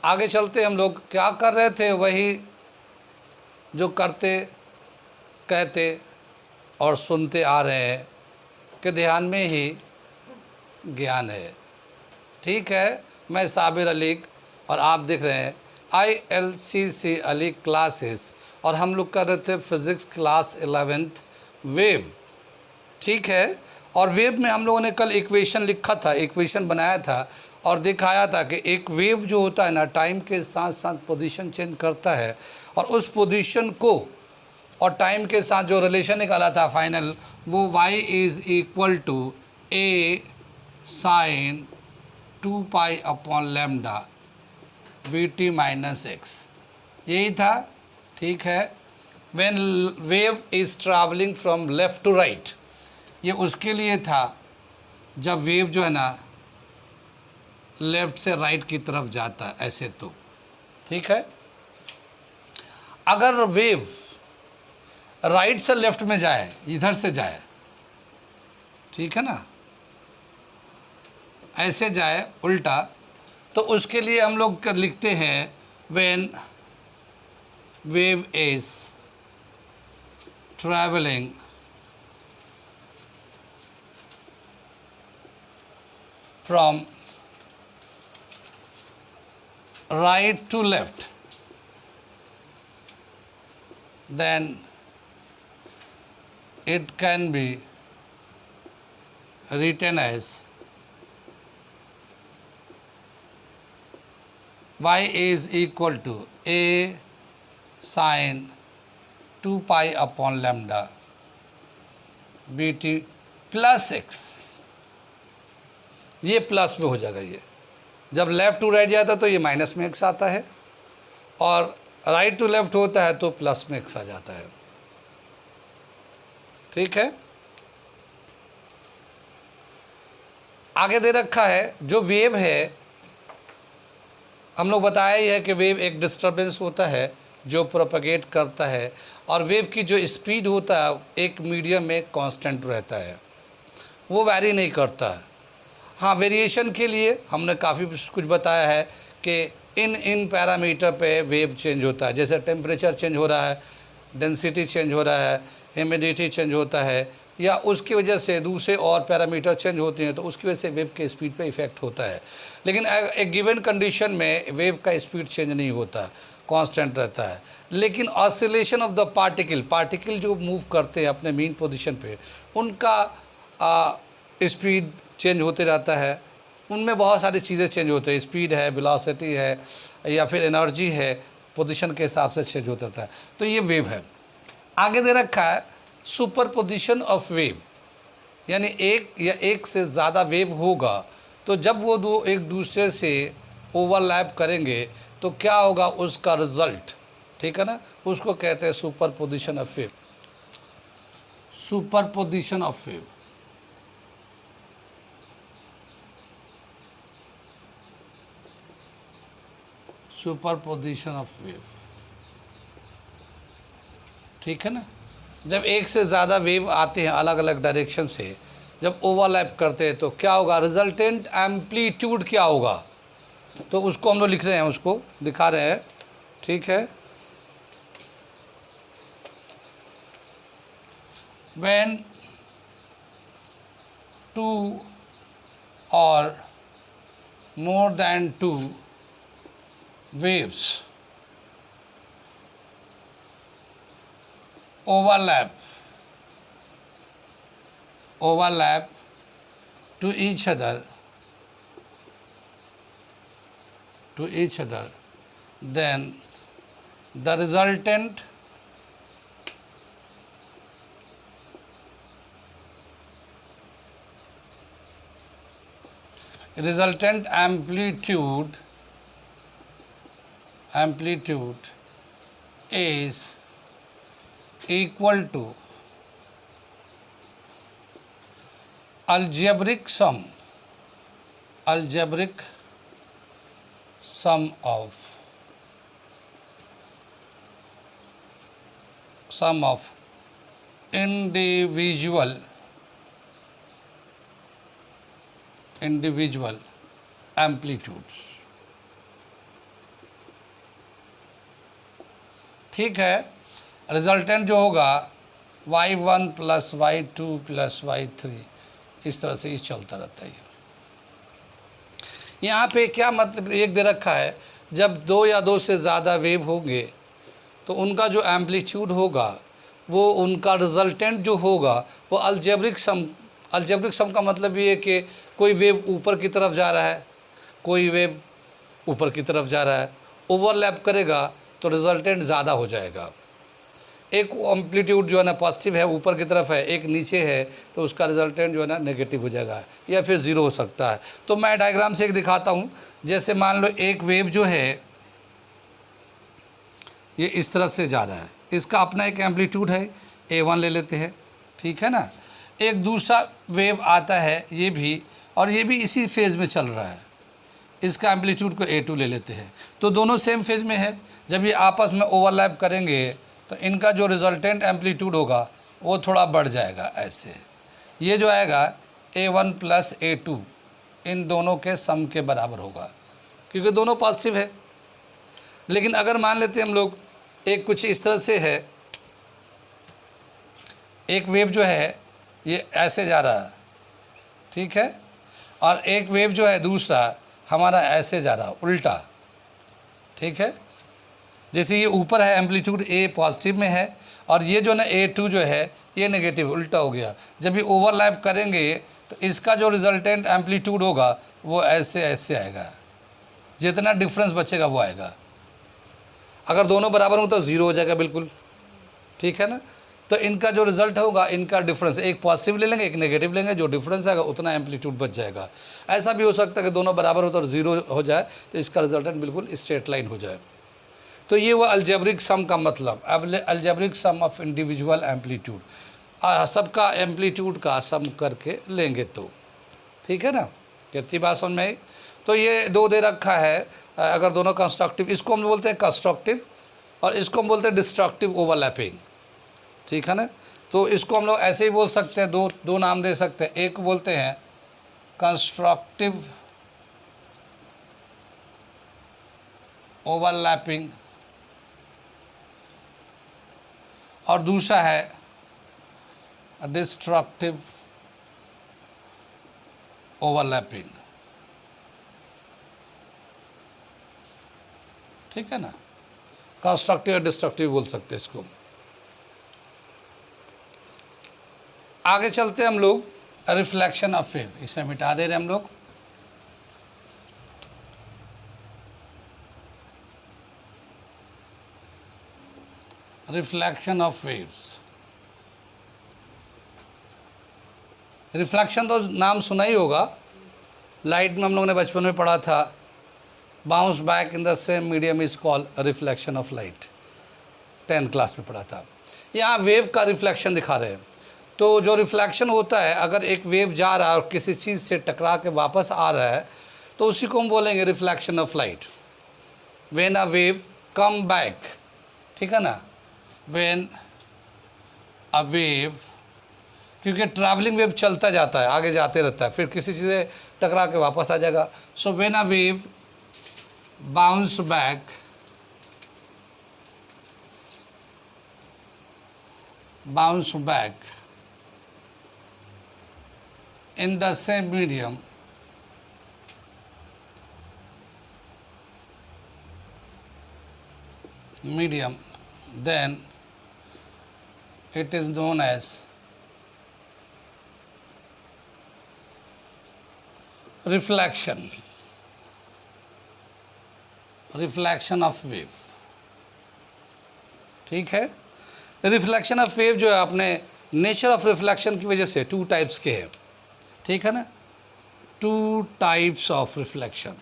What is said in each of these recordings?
आगे चलते हम लोग क्या कर रहे थे, वही जो करते कहते और सुनते आ रहे हैं कि ध्यान में ही ज्ञान है। ठीक है, मैं साबिर अली और आप देख रहे हैं ILCC अली क्लासेस, और हम लोग कर रहे थे फिज़िक्स क्लास 11th वेव। ठीक है, और वेव में हम लोगों ने कल इक्वेशन लिखा था, इक्वेशन बनाया था और दिखाया था कि एक वेव जो होता है ना, टाइम के साथ साथ पोजीशन चेंज करता है, और उस पोजीशन को और टाइम के साथ जो रिलेशन निकाला था फाइनल, वो y is equal to a sine 2 pi upon lambda VT minus x, यही था। ठीक है, when wave is travelling from left to right, ये उसके लिए था जब वेव जो है ना लेफ़्ट से राइट की तरफ जाता है ऐसे। तो ठीक है, अगर वेव राइट से लेफ़्ट में जाए, इधर से जाए, ठीक है ना, ऐसे जाए उल्टा, तो उसके लिए हम लोग लिखते हैं when wave is travelling from right to left, then it can be written as y is equal to a sin 2 pi upon lambda BT plus x। ये प्लस में हो जाएगा, ये जब लेफ़्ट टू राइट जाता है तो ये माइनस में x आता है, और राइट टू लेफ़्ट होता है तो प्लस में x आ जाता है। ठीक है, आगे दे रखा है जो वेव है, हम लोग बताया ही है कि वेव एक डिस्टर्बेंस होता है जो प्रोपगेट करता है, और वेव की जो स्पीड होता है एक मीडियम में कांस्टेंट रहता है, वो वैरी नहीं करता है। हाँ, वेरिएशन के लिए हमने काफ़ी कुछ बताया है कि इन पैरामीटर पे वेव चेंज होता है, जैसे टेम्परेचर चेंज हो रहा है, डेंसिटी चेंज हो रहा है, ह्यूमिडिटी चेंज होता है, या उसकी वजह से दूसरे और पैरामीटर चेंज होते हैं, तो उसकी वजह से वेव के स्पीड पे इफ़ेक्ट होता है। लेकिन एक गिवन कंडीशन में वेव का स्पीड चेंज नहीं होता, कांस्टेंट रहता है। लेकिन ऑसिलेशन ऑफ द पार्टिकल जो मूव करते हैं अपने मीन पोजीशन पे, उनका स्पीड चेंज होते रहता है। उनमें बहुत सारी चीज़ें चेंज होती है, स्पीड है, वेलोसिटी है, या फिर एनर्जी है, पोजीशन के हिसाब से चेंज होता रहता है। तो ये वेव है। आगे दे रखा है सुपरपोजिशन ऑफ वेव, यानी एक या एक से ज़्यादा वेव होगा तो जब वो दो एक दूसरे से ओवरलैप करेंगे तो क्या होगा उसका रिजल्ट। ठीक है ना, उसको कहते हैं superposition of wave. Superposition of wave, superposition of wave. ठीक है ना, जब एक से ज़्यादा वेव आते हैं अलग अलग डायरेक्शन से, जब ओवरलैप करते हैं तो क्या होगा, रिजल्टेंट एम्पलीट्यूड क्या होगा, तो उसको हम लोग लिख रहे हैं, उसको दिखा रहे हैं। ठीक है, व्हेन टू और more than two waves overlap to each other, then the resultant amplitude is equal to algebraic sum of individual amplitudes। ठीक है। रिजल्टेंट जो होगा y1 plus y2 plus y3, इस तरह से ये चलता रहता है। यहाँ पे क्या मतलब एक दे रखा है, जब दो या दो से ज़्यादा वेव होंगे तो उनका जो एम्पलीट्यूड होगा वो उनका रिजल्टेंट जो होगा वो अलजेब्रिक सम का मतलब ये है कि कोई वेव ऊपर की तरफ जा रहा है, कोई वेव ऊपर की तरफ जा रहा है, ओवरलैप करेगा तो रिजल्टेंट ज़्यादा हो जाएगा। एक एम्पलीट्यूड जो है ना पॉजिटिव है, ऊपर की तरफ है, एक नीचे है, तो उसका रिजल्टेंट जो है ना नेगेटिव हो जाएगा या फिर ज़ीरो हो सकता है। तो मैं डायग्राम से एक दिखाता हूँ। जैसे मान लो एक वेव जो है ये इस तरह से जा रहा है, इसका अपना एक एम्पलीट्यूड है, A1 ले लेते हैं, ठीक है ना। एक दूसरा वेव आता है ये भी, और ये भी इसी फेज़ में चल रहा है, इसका एम्पलीट्यूड को A2 ले लेते हैं। तो दोनों सेम फेज़ में है। जब ये आपस में ओवरलैप करेंगे तो इनका जो रिजल्टेंट एम्पलीट्यूड होगा वो थोड़ा बढ़ जाएगा ऐसे। ये जो आएगा A1 प्लस A2 इन दोनों के सम के बराबर होगा, क्योंकि दोनों पॉजिटिव है। लेकिन अगर मान लेते हैं हम लोग एक कुछ इस तरह से है, एक वेव जो है ये ऐसे जा रहा है, ठीक है, और एक वेव जो है दूसरा हमारा ऐसे जा रहा है, उल्टा, ठीक है। जैसे ये ऊपर है एम्पलीट्यूड A पॉजिटिव में है, और ये जो ना A2 जो है ये नेगेटिव, उल्टा हो गया। जब ये ओवरलैप करेंगे तो इसका जो रिजल्टेंट एम्पलीट्यूड होगा वो ऐसे ऐसे आएगा, जितना डिफरेंस बचेगा वो आएगा। अगर दोनों बराबर हो तो ज़ीरो हो जाएगा बिल्कुल, ठीक है ना। तो इनका जो रिजल्ट होगा, इनका डिफरेंस, एक पॉजिटिव ले लेंगे एक नेगेटिव लेंगे, जो डिफरेंस आएगा उतना एम्पलीट्यूड बच जाएगा। ऐसा भी हो सकता है कि दोनों बराबर हो तो ज़ीरो हो जाए, तो इसका रिजल्टेंट बिल्कुल स्ट्रेट लाइन हो जाए। तो ये वो अलजेब्रिक सम का मतलब, algebraic sum of individual amplitude, सबका एम्पलीट्यूड का सम करके लेंगे तो, ठीक है ना। कितनी बात समझ में आई। तो ये दो दे रखा है, अगर दोनों कंस्ट्रक्टिव, इसको हम बोलते हैं कंस्ट्रक्टिव और इसको हम बोलते हैं डिस्ट्रक्टिव ओवरलैपिंग, ठीक है ना। तो इसको हम लोग ऐसे ही बोल सकते हैं, दो नाम दे सकते हैं। एक बोलते हैं कंस्ट्रक्टिव ओवरलैपिंग और दूसरा है डिस्ट्रक्टिव ओवरलैपिंग, ठीक है ना। कंस्ट्रक्टिव और डिस्ट्रक्टिव बोल सकते हैं इसको। आगे चलते हैं हम लोग, रिफ्लेक्शन ऑफ वेव, इसे मिटा दे रहे हैं हम लोग। रिफ्लेक्शन ऑफ वेव्स, रिफ्लेक्शन तो नाम सुना ही होगा, लाइट में हम लोगों ने बचपन में पढ़ा था, bounce back in the same medium is called reflection of light, 10th class में पढ़ा था। यहाँ वेव का रिफ्लेक्शन दिखा रहे हैं। तो जो रिफ्लेक्शन होता है, अगर एक वेव जा रहा है और किसी चीज़ से टकरा के वापस आ रहा है तो उसी को हम बोलेंगे reflection of light. When a wave come back, ठीक है ना, व्हेन अ वेव, क्योंकि ट्रैवलिंग वेव चलता जाता है, आगे जाते रहता है, फिर किसी चीज़ से टकरा के वापस आ जाएगा। So when a wave bounce back in the same medium then it is known as reflection of wave, ठीक है। रिफ्लेक्शन ऑफ वेव जो है अपने नेचर ऑफ रिफ्लेक्शन की वजह से 2 टाइप्स के हैं, ठीक है ना, 2 टाइप्स ऑफ रिफ्लेक्शन।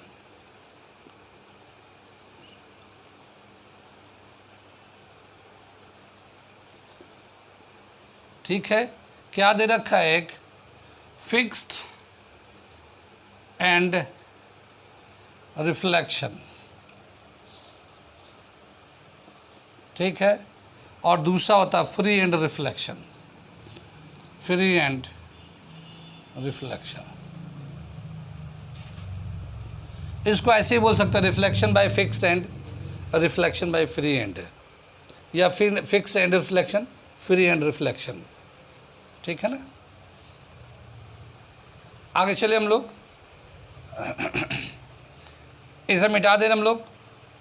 ठीक है, क्या दे रखा है, एक फिक्स्ड एंड रिफ्लेक्शन, ठीक है, और दूसरा होता है free and reflection, free and reflection. इसको ऐसे ही बोल सकते हैं, reflection by fixed and reflection by free and, या फिर fix and reflection, free and reflection, ठीक है ना। आगे चले हम लोग, इसे मिटा दें हम लोग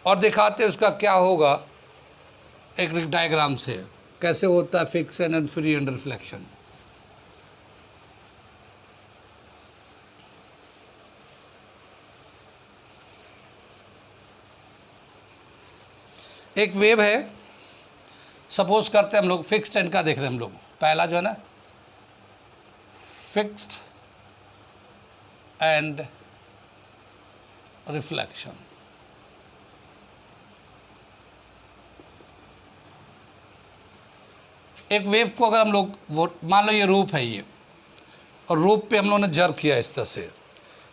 और दिखाते हैं उसका क्या होगा एक डायग्राम से, कैसे होता है fix and free and reflection. एक वेव है, सपोज करते हैं हम लोग फिक्स्ड एंड का देख रहे हैं हम लोग, पहला जो है ना फिक्स्ड एंड रिफ्लेक्शन। एक वेव को अगर हम लोग वो मान लो ये रूप है ये, और रूप पे हम लोगों ने जर किया इस तरह से,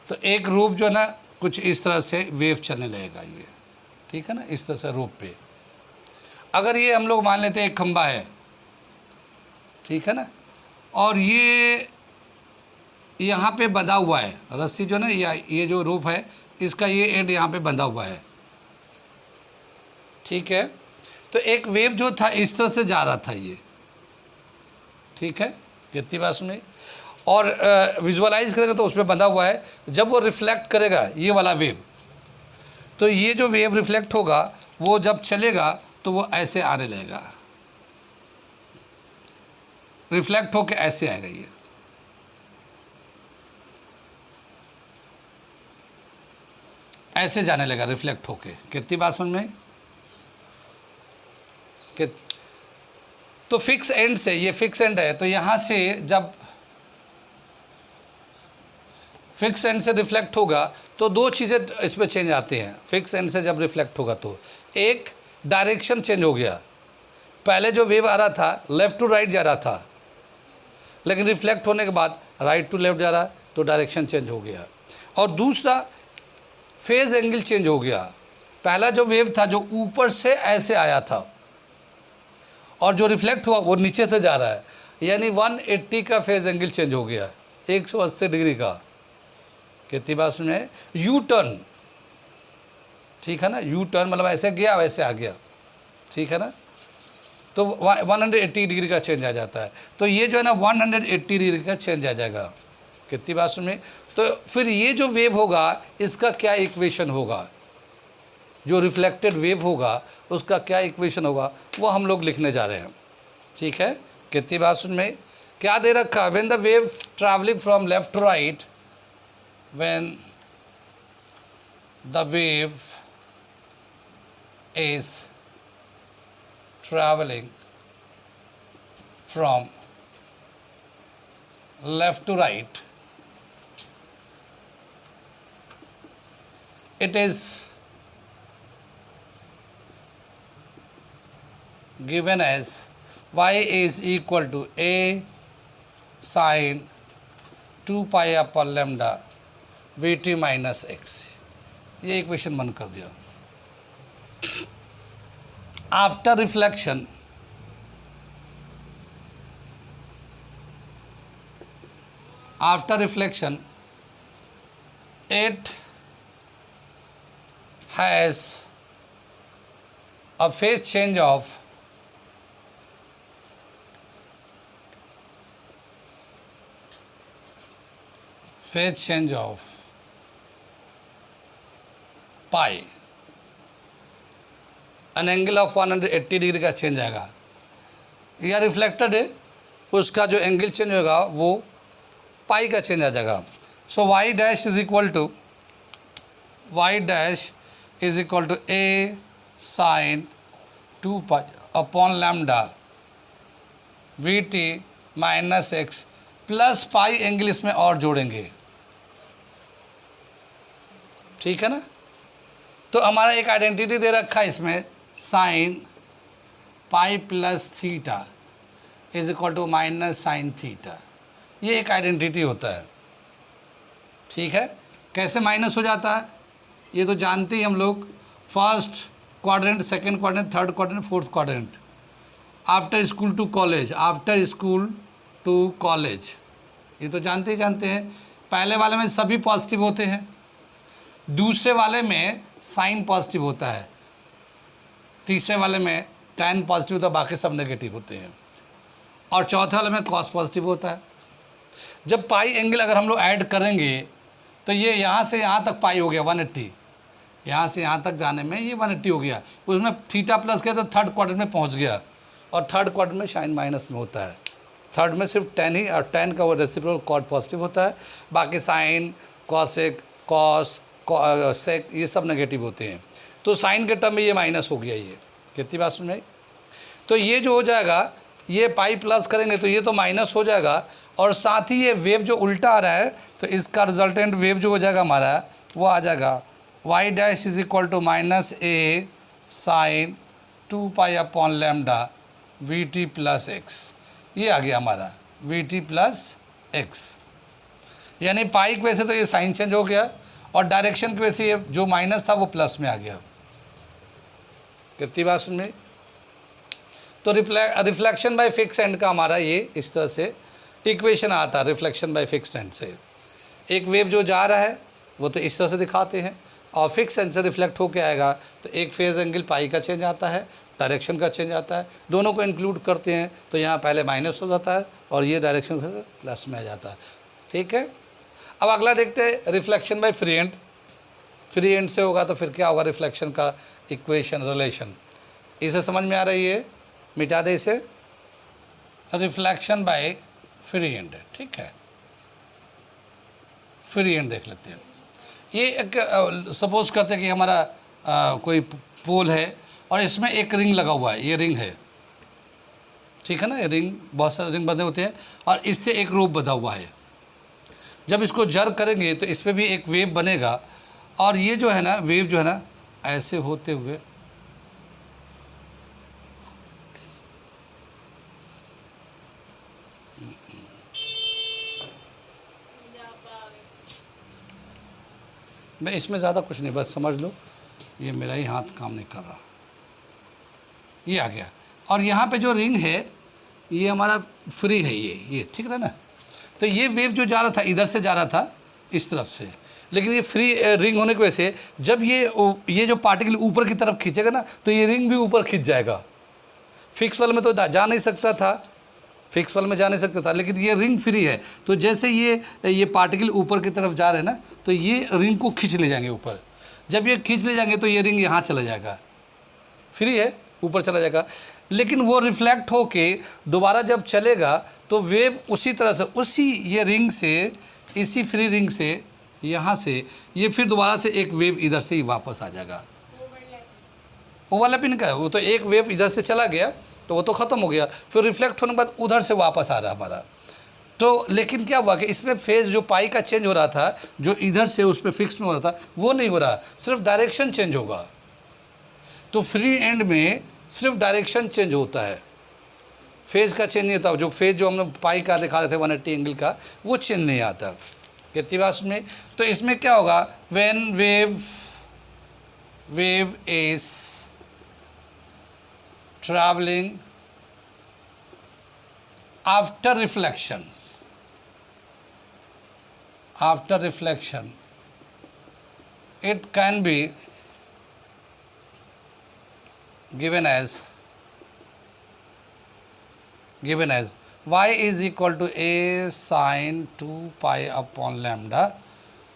तो एक रूप जो है ना कुछ इस तरह से वेव चलने लगेगा ये, ठीक है ना, इस तरह से रूप पे। अगर ये हम लोग मान लेते हैं एक खंबा है, ठीक है ना, और ये यहाँ पे बंधा हुआ है रस्सी जो ना, ये जो रूप है इसका ये एंड यहाँ पे बंधा हुआ है, ठीक है। तो एक वेव जो था इस तरह से जा रहा था ये, ठीक है, कितनी बात सुनी। और विजुअलाइज करेगा तो उसमें बंधा हुआ है, जब वो रिफ्लेक्ट करेगा ये वाला वेव, तो ये जो वेव रिफ्लेक्ट होगा वो जब चलेगा तो वो ऐसे आने लगेगा, रिफ्लेक्ट होके ऐसे आएगा ये, ऐसे जाने लगा रिफ्लेक्ट होके। कितनी बात समझ में। तो फिक्स एंड से, ये फिक्स एंड है, तो यहाँ से जब फिक्स एंड से रिफ्लेक्ट होगा तो दो चीज़ें इसमें चेंज आती हैं। फिक्स एंड से जब रिफ्लेक्ट होगा तो एक डायरेक्शन चेंज हो गया, पहले जो वेव आ रहा था लेफ़्ट टू राइट जा रहा था, लेकिन रिफ्लेक्ट होने के बाद राइट टू लेफ्ट जा रहा है, तो डायरेक्शन चेंज हो गया। और दूसरा फेज एंगल चेंज हो गया, पहला जो वेव था जो ऊपर से ऐसे आया था और जो रिफ्लेक्ट हुआ वो नीचे से जा रहा है, यानी 180 का फेज एंगल चेंज हो गया, 180 डिग्री का। कितनी बात सुने, यू टर्न, ठीक है ना, यू टर्न मतलब ऐसे गया वैसे आ गया, ठीक है ना, तो 180 डिग्री का चेंज आ जाता है। तो ये जो है ना 180 डिग्री का चेंज आ जाएगा। कितनी बात सुने। तो फिर ये जो वेव होगा इसका क्या इक्वेशन होगा, जो रिफ्लेक्टेड वेव होगा उसका क्या इक्वेशन होगा वो हम लोग लिखने जा रहे हैं, ठीक है। कितनी बात सुन में क्या दे रखा, when the wave travelling from left to right, when the wave is travelling from left to right, it is given as y is equal to a sin 2 pi upon lambda vt minus x। ये equation बंद कर दिया। After reflection, it has a phase change of pi, an angle of 180 degree का change आएगा। यह reflected है, उसका जो एंगल चेंज होगा वो पाई का चेंज आ जाएगा। So y dash is equal to a sin 2 pi upon lambda vt minus X plus pi angle इसमें और जोड़ेंगे, ठीक है ना। तो हमारा एक आइडेंटिटी दे रखा है इसमें, sine pi plus theta is equal to minus sine theta, ये एक आइडेंटिटी होता है, ठीक है। कैसे माइनस हो जाता है ये तो जानते ही हम लोग, first quadrant, second quadrant, third quadrant, fourth quadrant, after school to college, ये तो जानते हैं। पहले वाले में सभी पॉजिटिव होते हैं, दूसरे वाले में साइन पॉजिटिव होता है, तीसरे वाले में tan पॉजिटिव होता है, बाकी सब नेगेटिव होते हैं। और चौथे वाले में cos पॉजिटिव होता है। जब पाई एंगल अगर हम लोग ऐड करेंगे तो ये यहाँ से यहाँ तक पाई हो गया 180, यहाँ से यहाँ तक जाने में ये 180 हो गया। उसमें थीटा प्लस किया तो थर्ड क्वार्टर में पहुँच गया, और थर्ड क्वार्टर में साइन माइनस में होता है। थर्ड में सिर्फ tan ही, और tan का वो रेसिप्रोकल कॉट पॉजिटिव होता है, बाकी साइन, कॉसेक, कॉस, सेक ये सब नेगेटिव होते हैं। तो साइन के टर्म में ये माइनस हो गया। ये कितनी बात सुन रही? तो ये जो हो जाएगा, ये पाई प्लस करेंगे तो ये तो माइनस हो जाएगा, और साथ ही ये वेव जो उल्टा आ रहा है तो इसका रिजल्टेंट वेव जो हो जाएगा हमारा वो आ जाएगा y dash is equal to minus A sine 2 pi upon lambda V T plus X. ये आ गया हमारा वी टी प्लस एक्स, यानी पाई की वजह से तो ये साइन चेंज हो गया, और डायरेक्शन की वजह से ये जो माइनस था वो प्लस में आ गया। कितनी बात सुन में? तो रिफ्लेक्शन बाय फिक्स एंड का हमारा ये इस तरह से इक्वेशन आता है। रिफ्लेक्शन बाय फिक्स एंड से एक वेव जो जा रहा है वो तो इस तरह से दिखाते हैं, और फिक्स एंड से रिफ्लेक्ट होके आएगा तो एक फेज एंगल पाई का चेंज आता है, डायरेक्शन का चेंज आता है, दोनों को इंक्लूड करते हैं तो यहाँ पहले माइनस हो जाता है और ये डायरेक्शन प्लस में आ जाता है। ठीक है, अब अगला देखते हैं reflection by free and. Free and से होगा तो फिर क्या होगा? रिफ्लेक्शन का इक्वेशन रिलेशन इसे समझ में आ रही है? मिटा दे इसे। रिफ्लेक्शन बाय फ्री एंड, ठीक है, फ्री एंड देख लेते हैं। ये एक सपोज करते हैं कि हमारा कोई पोल है और इसमें एक रिंग लगा हुआ है, ये रिंग है, ठीक है ना, ये रिंग, बहुत सारे रिंग बंधे होते हैं और इससे एक रोप बंधा हुआ है। जब इसको जर करेंगे तो इस पर भी एक वेव बनेगा, और ये जो है ना वेव जो है ना ऐसे होते हुए मैं इसमें ज़्यादा कुछ नहीं, बस समझ लो ये मेरा ही हाथ काम नहीं कर रहा, ये आ गया। और यहाँ पे जो रिंग है ये हमारा फ्री है, ये ठीक है ना। तो ये वेव जो जा रहा था इधर से जा रहा था इस तरफ से, लेकिन ये फ्री रिंग होने की वजह से जब ये जो पार्टिकल ऊपर की तरफ खींचेगा ना तो ये रिंग भी ऊपर खींच जाएगा। फिक्स वाले में तो जा नहीं सकता था, फिक्स वाले में जा नहीं सकता था, लेकिन ये रिंग फ्री है तो जैसे ये पार्टिकल ऊपर की तरफ जा रहे हैं ना तो ये रिंग को खींच ले जाएंगे ऊपर। जब ये खींच ले जाएंगे तो ये रिंग यहाँ चला जाएगा, फ्री है, ऊपर चला जाएगा। लेकिन वो रिफ्लेक्ट होके दोबारा जब चलेगा तो वेव उसी तरह से, उसी ये रिंग से, इसी फ्री रिंग से यहाँ से ये फिर दोबारा से एक वेव इधर से ही वापस आ जाएगा। ओवरलैपिंग का वो तो एक वेव इधर से चला गया तो वो तो ख़त्म हो गया, फिर रिफ्लेक्ट होने के बाद उधर से वापस आ रहा हमारा। तो लेकिन क्या हुआ कि इसमें फेज जो पाई का चेंज हो रहा था, जो इधर से उस पर फिक्स में हो रहा था वो नहीं हो रहा, सिर्फ डायरेक्शन चेंज होगा। तो फ्री एंड में सिर्फ डायरेक्शन चेंज होता है, फेज का चेंज नहीं होता। जो फेज जो हम लोग पाई का दिखा रहे थे 180 एंगल का वो चेंज नहीं आता। कितनी बात में? तो इसमें क्या होगा? When wave is traveling after reflection it can be given as y is equal to a sin 2 pi upon lambda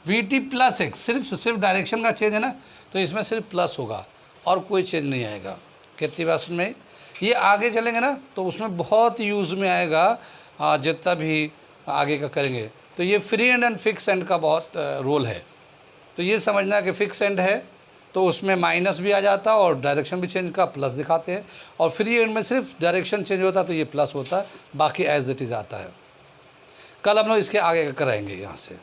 vt plus x। सिर्फ डायरेक्शन का चेंज है ना तो इसमें सिर्फ प्लस होगा और कोई चेंज नहीं आएगा। कितनी बात में? ये आगे चलेंगे ना तो उसमें बहुत यूज़ में आएगा, जितना भी आगे का करेंगे। तो ये फ्री एंड फिक्स एंड का बहुत रोल है। तो ये समझना कि फिक्स एंड है तो उसमें माइनस भी आ जाता और डायरेक्शन भी चेंज का प्लस दिखाते हैं, और फ्री एंड में सिर्फ डायरेक्शन चेंज होता तो ये प्लस होता है, बाकी एज इट इज़ आता है। कल हम लोग इसके आगे का कराएंगे यहाँ से।